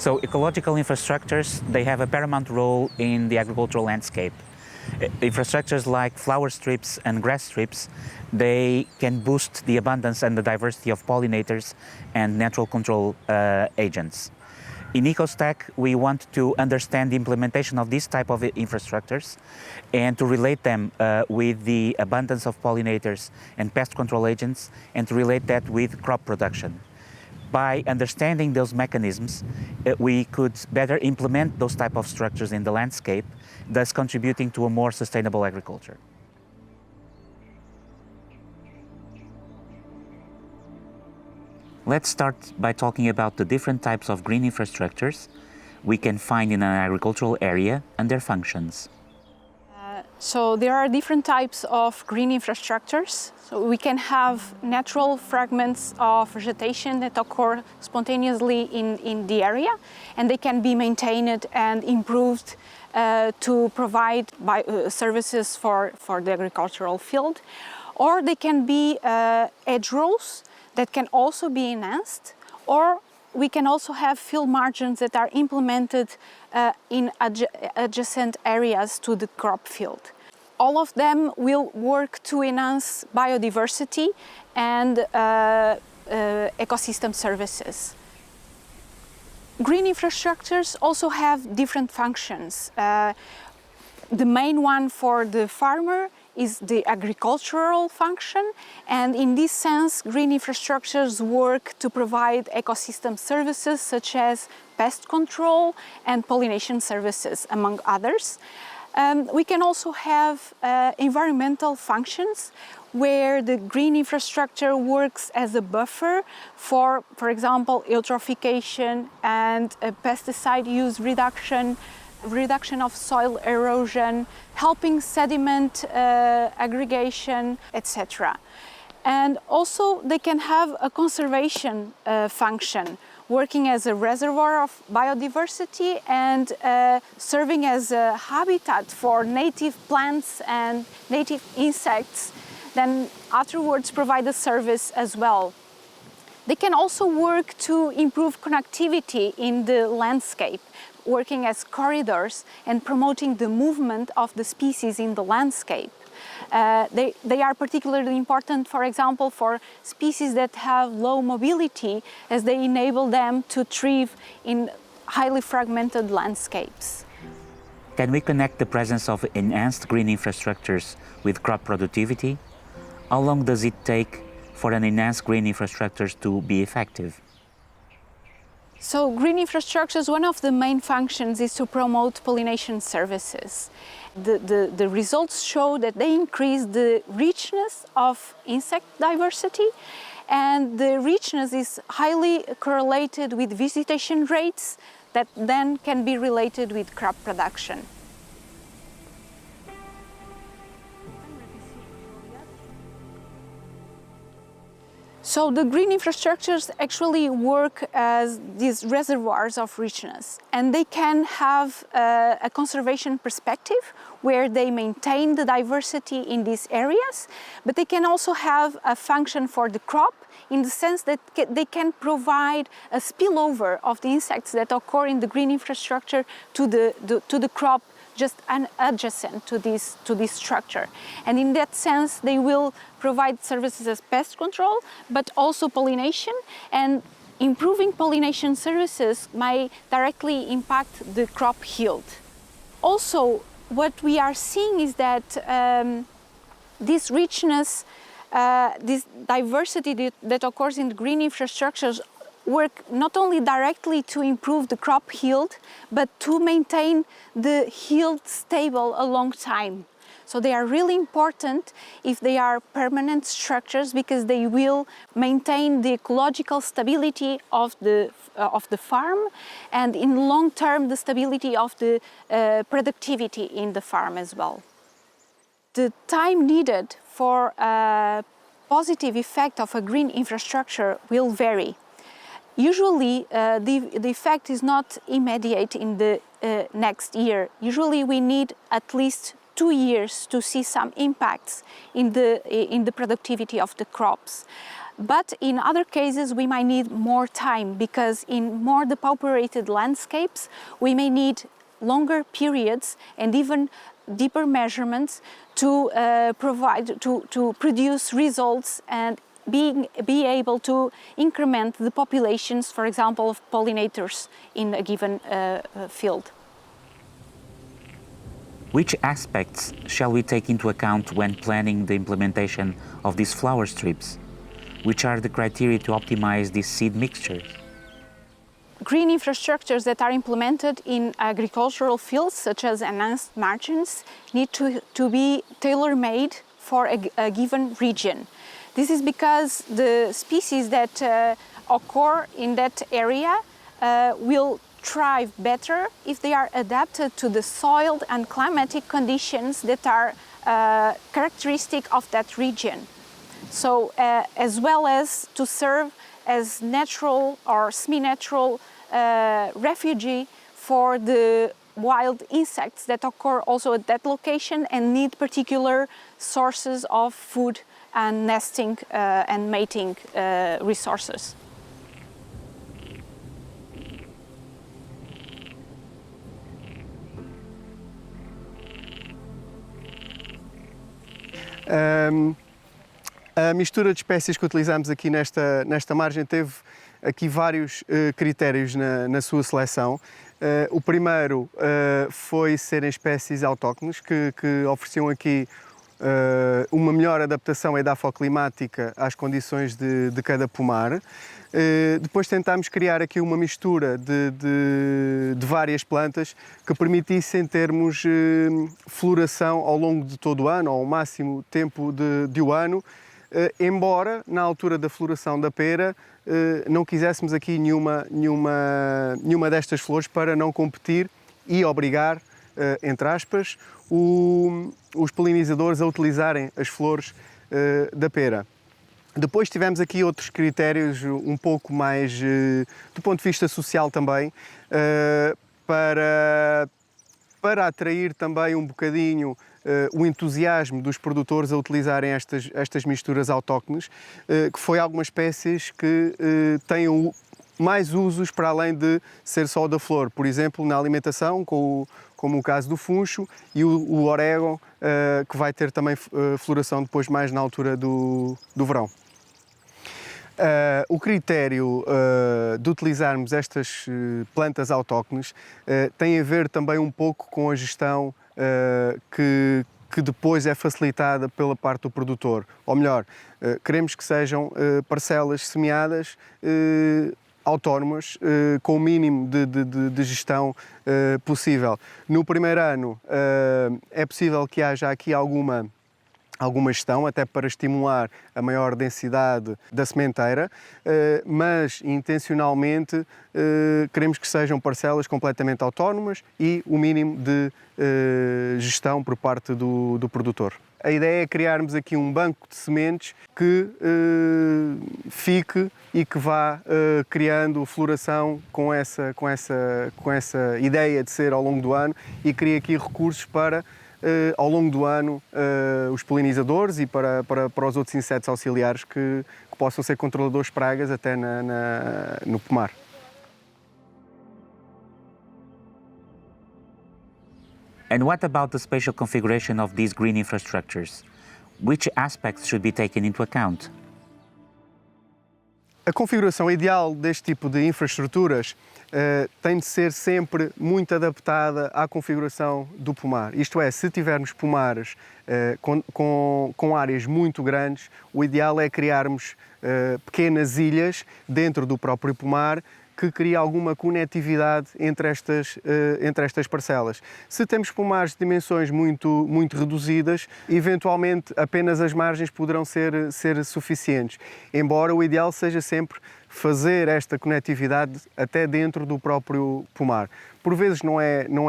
So ecological infrastructures, they have a paramount role in the agricultural landscape. Infrastructures like flower strips and grass strips, they can boost the abundance and the diversity of pollinators and natural control agents. In EcoStack, we want to understand the implementation of these type of infrastructures and to relate them with the abundance of pollinators and pest control agents, and to relate that with crop production. By understanding those mechanisms, we could better implement those type of structures in the landscape, thus contributing to a more sustainable agriculture. Let's start by talking about the different types of green infrastructures we can find in an agricultural area and their functions. So there are different types of green infrastructures. So we can have natural fragments of vegetation that occur spontaneously in the area, and they can be maintained and improved to provide services for the agricultural field. Or they can be hedgerows that can also be enhanced, or we can also have field margins that are implemented in adjacent areas to the crop field. All of them will work to enhance biodiversity and ecosystem services. Green infrastructures also have different functions. The main one for the farmer is the agricultural function, and in this sense, green infrastructures work to provide ecosystem services such as pest control and pollination services, among others. We can also have environmental functions where the green infrastructure works as a buffer for example, eutrophication and pesticide use reduction of soil erosion, helping sediment aggregation, etc. And also they can have a conservation function, working as a reservoir of biodiversity and serving as a habitat for native plants and native insects, then afterwards provide a service as well. They can also work to improve connectivity in the landscape, working as corridors and promoting the movement of the species in the landscape. They are particularly important, for example, for species that have low mobility, as they enable them to thrive in highly fragmented landscapes. Can we connect the presence of enhanced green infrastructures with crop productivity? How long does it take for an enhanced green infrastructures to be effective? So green infrastructures, one of the main functions is to promote pollination services. The results show that they increase the richness of insect diversity, and the richness is highly correlated with visitation rates that then can be related with crop production. So the green infrastructures actually work as these reservoirs of richness, and they can have a conservation perspective where they maintain the diversity in these areas, but they can also have a function for the crop in the sense that they can provide a spillover of the insects that occur in the green infrastructure to the crop just adjacent to this structure. And in that sense, they will provide services as pest control, but also pollination, and improving pollination services may directly impact the crop yield. Also, what we are seeing is that this richness, this diversity that occurs in the green infrastructures work not only directly to improve the crop yield, but to maintain the yield stable a long time. So they are really important if they are permanent structures, because they will maintain the ecological stability of the farm, and in long term the stability of the productivity in the farm as well. The time needed for a positive effect of a green infrastructure will vary. Usually the effect is not immediate in the next year. Usually we need at least 2 years to see some impacts in the productivity of the crops. But in other cases, we might need more time because in more depopulated landscapes, we may need longer periods and even deeper measurements to to produce results and be able to increment the populations, for example, of pollinators in a given field. Which aspects shall we take into account when planning the implementation of these flower strips? Which are the criteria to optimize these seed mixtures? Green infrastructures that are implemented in agricultural fields, such as enhanced margins, need to be tailor-made for a given region. This is because the species that occur in that area will thrive better if they are adapted to the soil and climatic conditions that are characteristic of that region. So, as well as to serve as natural or semi-natural refuge for the wild insects that occur also at that location and need particular sources of food and nesting and mating resources. A mistura de espécies que utilizamos aqui nesta margem teve aqui vários critérios na sua seleção. O primeiro foi serem espécies autóctones que ofereciam aqui uma melhor adaptação edafoclimática às condições de cada pomar. Depois tentámos criar aqui uma mistura de várias plantas que permitissem termos floração ao longo de todo o ano, ao máximo tempo de o ano, embora na altura da floração da pera não quiséssemos aqui nenhuma destas flores para não competir e obrigar, entre aspas, os polinizadores a utilizarem as flores da pera. Depois tivemos aqui outros critérios um pouco mais do ponto de vista social também, para atrair também um bocadinho o entusiasmo dos produtores a utilizarem estas misturas autóctones, que foi algumas espécies que têm mais usos para além de ser só da flor. Por exemplo, na alimentação, como o caso do funcho e o orégano, que vai ter também floração depois mais na altura do verão. O critério de utilizarmos estas plantas autóctones tem a ver também um pouco com a gestão que depois é facilitada pela parte do produtor. Ou melhor, queremos que sejam parcelas semeadas autónomas, com o mínimo de gestão possível. No primeiro ano é possível que haja aqui alguma gestão, até para estimular a maior densidade da sementeira, mas intencionalmente queremos que sejam parcelas completamente autónomas e o mínimo de gestão por parte do produtor. A ideia é criarmos aqui um banco de sementes que fique e que vá criando floração com essa ideia de ser ao longo do ano e crie aqui recursos para ao longo do ano os polinizadores e para os outros insetos auxiliares que possam ser controladores de pragas até no pomar. And what about the spatial configuration of these green infrastructures? Which aspects should be taken into account? A configuração ideal deste tipo de infraestruturas tem de ser sempre muito adaptada à configuração do pomar. Isto é, se tivermos pomares com áreas muito grandes, o ideal é criarmos pequenas ilhas dentro do próprio pomar que cria alguma conectividade entre estas parcelas. Se temos pomares de dimensões muito reduzidas, eventualmente apenas as margens poderão ser suficientes, embora o ideal seja sempre fazer esta conectividade até dentro do próprio pomar. Por vezes não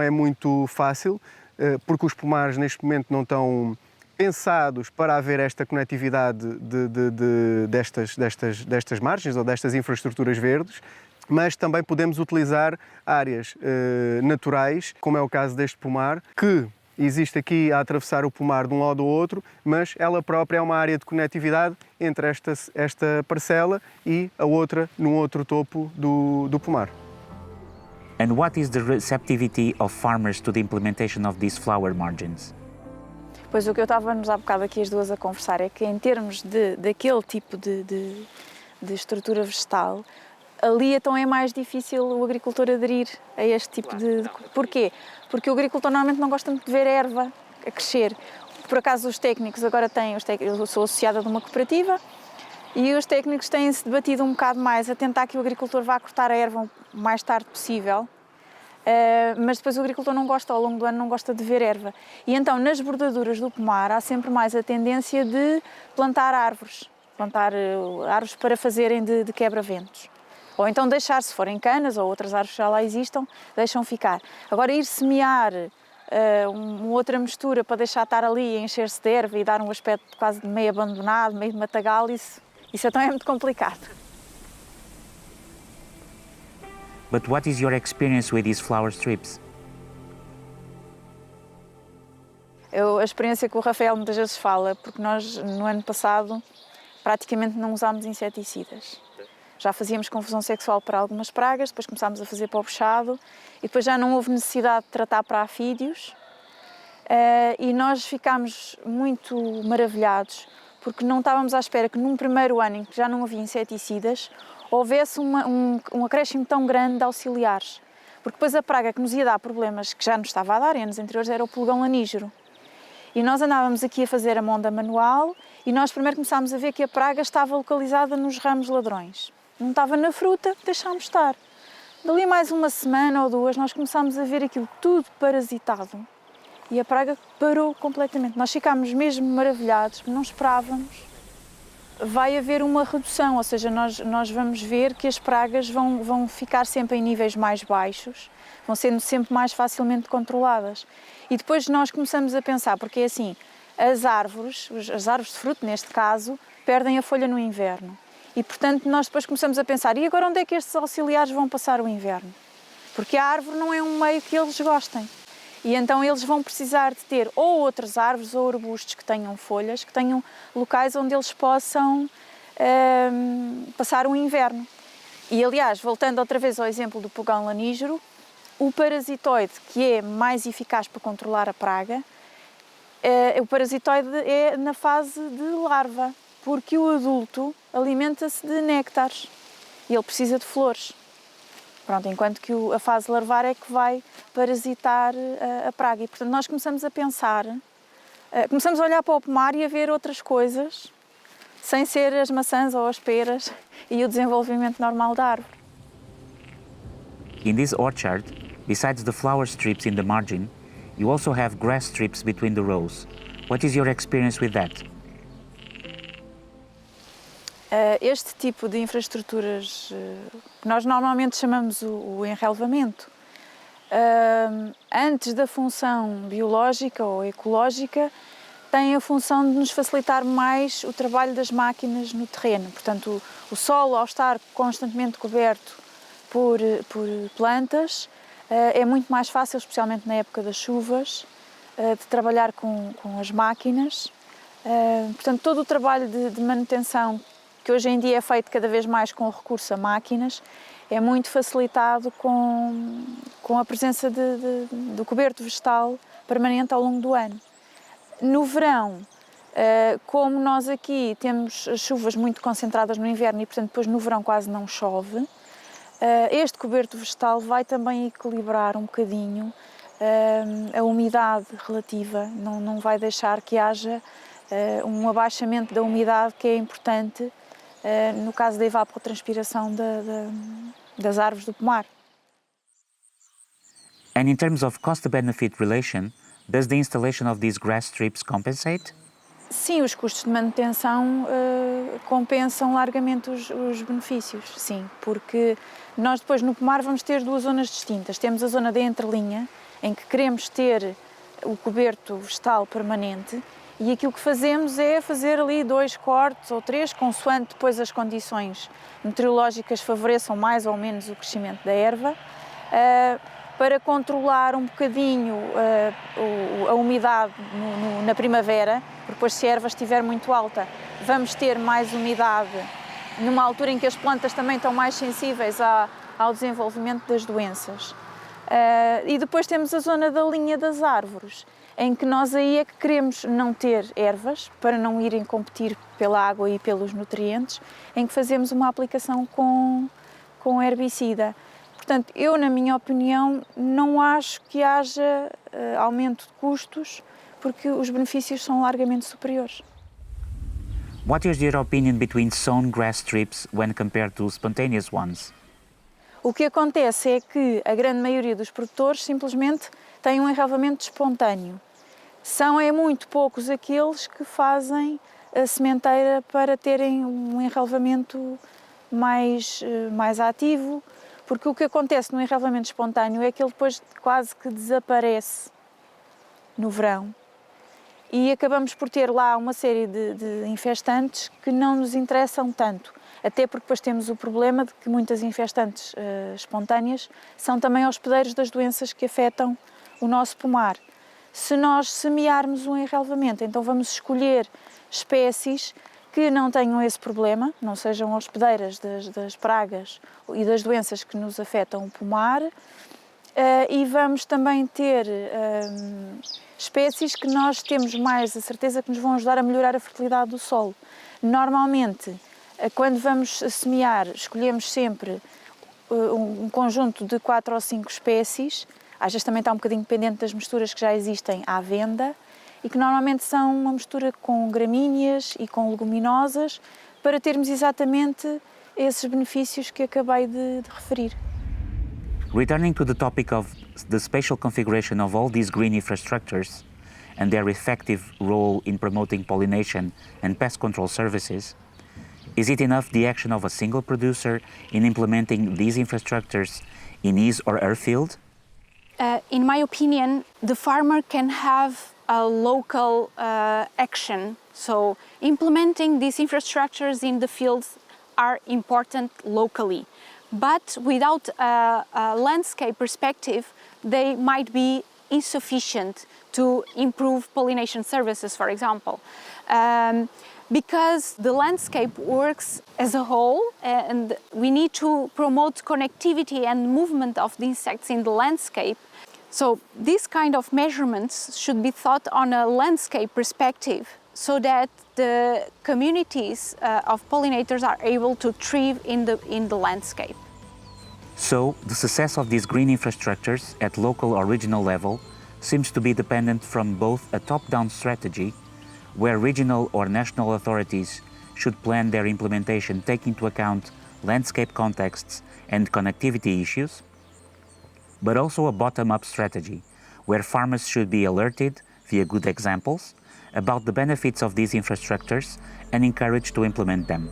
é muito fácil, porque os pomares neste momento não estão pensados para haver esta conectividade destas margens ou destas infraestruturas verdes, mas também podemos utilizar áreas naturais, como é o caso deste pomar, que existe aqui a atravessar o pomar de um lado ao outro, mas ela própria é uma área de conectividade entre esta parcela e a outra no outro topo do pomar. And what is the receptivity of farmers to the implementation of these flower margins? Pois o que eu estávamos há bocado aqui as duas a conversar é que em termos daquele tipo de estrutura vegetal, ali então é mais difícil o agricultor aderir a este tipo de... Porquê? Porque o agricultor normalmente não gosta muito de ver erva a crescer. Por acaso os técnicos agora têm... Eu sou associada de uma cooperativa e os técnicos têm-se debatido um bocado mais a tentar que o agricultor vá cortar a erva o mais tarde possível. Mas depois o agricultor não gosta, ao longo do ano não gosta de ver erva. E então nas bordaduras do pomar há sempre mais a tendência de plantar árvores para fazerem de quebra-ventos. Ou então deixar, se forem canas ou outras árvores que já lá existam, deixam ficar. Agora ir semear uma outra mistura para deixar estar ali e encher-se de erva e dar um aspecto quase de meio abandonado, meio de matagal, isso então é muito complicado. But what is your experience with these flower strips? A experiência que o Rafael muitas vezes fala, porque nós no ano passado praticamente não usámos inseticidas. Já fazíamos confusão sexual para algumas pragas, depois começámos a fazer para o puxado e depois já não houve necessidade de tratar para afídeos e nós ficámos muito maravilhados porque não estávamos à espera que num primeiro ano em que já não havia inseticidas houvesse um acréscimo tão grande de auxiliares. Porque depois a praga que nos ia dar problemas, que já nos estava a dar em anos anteriores, era o pulgão lanígero. E nós andávamos aqui a fazer a monda manual e nós primeiro começámos a ver que a praga estava localizada nos ramos ladrões. Não estava na fruta, deixámos estar. Dali mais uma semana ou duas nós começámos a ver aquilo tudo parasitado e a praga parou completamente. Nós ficámos mesmo maravilhados, não esperávamos. Vai haver uma redução, ou seja, nós vamos ver que as pragas vão ficar sempre em níveis mais baixos, vão sendo sempre mais facilmente controladas. E depois nós começamos a pensar, porque é assim, as árvores de fruto neste caso, perdem a folha no inverno. E portanto nós depois começamos a pensar, e agora onde é que estes auxiliares vão passar o inverno? Porque a árvore não é um meio que eles gostem. E então eles vão precisar de ter ou outras árvores ou arbustos que tenham folhas, que tenham locais onde eles possam passar o inverno. E aliás, voltando outra vez ao exemplo do pulgão lanígero, o parasitoide que é mais eficaz para controlar a praga, o parasitoide é na fase de larva, porque o adulto alimenta-se de néctares e ele precisa de flores. Pronto, enquanto que a fase larvar é que vai parasitar a praga. E, portanto, nós começamos a pensar, começamos a olhar para o pomar e a ver outras coisas, sem ser as maçãs ou as peras e o desenvolvimento normal da árvore. In this orchard, besides the flower strips in the margin, you also have grass strips between the rows. What is your experience with that? Este tipo de infraestruturas, que nós normalmente chamamos o enrelvamento, antes da função biológica ou ecológica, tem a função de nos facilitar mais o trabalho das máquinas no terreno. Portanto, o solo, ao estar constantemente coberto por plantas, é muito mais fácil, especialmente na época das chuvas, de trabalhar com as máquinas. Portanto, todo o trabalho de manutenção que hoje em dia é feito cada vez mais com o recurso a máquinas, é muito facilitado com a presença do coberto vegetal permanente ao longo do ano. No verão, como nós aqui temos as chuvas muito concentradas no inverno e, portanto, depois no verão quase não chove, este coberto vegetal vai também equilibrar um bocadinho a umidade relativa, não vai deixar que haja um abaixamento da umidade que é importante no caso da evapotranspiração das árvores do pomar. And in terms of cost-benefit relation, does the installation of these grass strips compensate? Sim, os custos de manutenção compensam largamente os benefícios, sim, porque nós depois no pomar vamos ter duas zonas distintas. Temos a zona da entrelinha, em que queremos ter o coberto vegetal permanente, e aquilo que fazemos é fazer ali 2 cortes ou 3, consoante depois as condições meteorológicas favoreçam mais ou menos o crescimento da erva, para controlar um bocadinho a umidade na primavera, porque depois se a erva estiver muito alta, vamos ter mais umidade numa altura em que as plantas também estão mais sensíveis ao desenvolvimento das doenças. E depois temos a zona da linha das árvores, em que nós aí é que queremos não ter ervas, para não irem competir pela água e pelos nutrientes, em que fazemos uma aplicação com herbicida. Portanto, eu, na minha opinião, não acho que haja aumento de custos, porque os benefícios são largamente superiores. What is your opinion between sown grass strips when compared to spontaneous ones? O que acontece é que a grande maioria dos produtores simplesmente tem um enraivamento espontâneo. São muito poucos aqueles que fazem a sementeira para terem um enraivamento mais ativo, porque o que acontece no enraivamento espontâneo é que ele depois quase que desaparece no verão e acabamos por ter lá uma série de infestantes que não nos interessam tanto. Até porque depois temos o problema de que muitas infestantes espontâneas são também hospedeiros das doenças que afetam o nosso pomar. Se nós semearmos um enraivamento, então vamos escolher espécies que não tenham esse problema, não sejam hospedeiras das pragas e das doenças que nos afetam o pomar, e vamos também ter espécies que nós temos mais a certeza que nos vão ajudar a melhorar a fertilidade do solo. Normalmente, quando vamos semear, escolhemos sempre um conjunto de 4 ou 5 espécies, às vezes também está um bocadinho dependente das misturas que já existem à venda, e que normalmente são uma mistura com gramíneas e com leguminosas, para termos exatamente esses benefícios que acabei de referir. Returning to the topic of the spatial configuration of all these green infrastructures and their effective role in promoting pollination and pest control services, is it enough the action of a single producer in implementing these infrastructures in his or her field? In my opinion, the farmer can have a local action. So implementing these infrastructures in the fields are important locally. But without a landscape perspective, they might be insufficient to improve pollination services, for example. Because the landscape works as a whole, and we need to promote connectivity and movement of the insects in the landscape. So these kind of measurements should be thought on a landscape perspective, so that the communities of pollinators are able to thrive in the landscape. So, the success of these green infrastructures at local or regional level seems to be dependent from both a top-down strategy, where regional or national authorities should plan their implementation taking into account landscape contexts and connectivity issues, but also a bottom-up strategy, where farmers should be alerted via good examples about the benefits of these infrastructures and encouraged to implement them.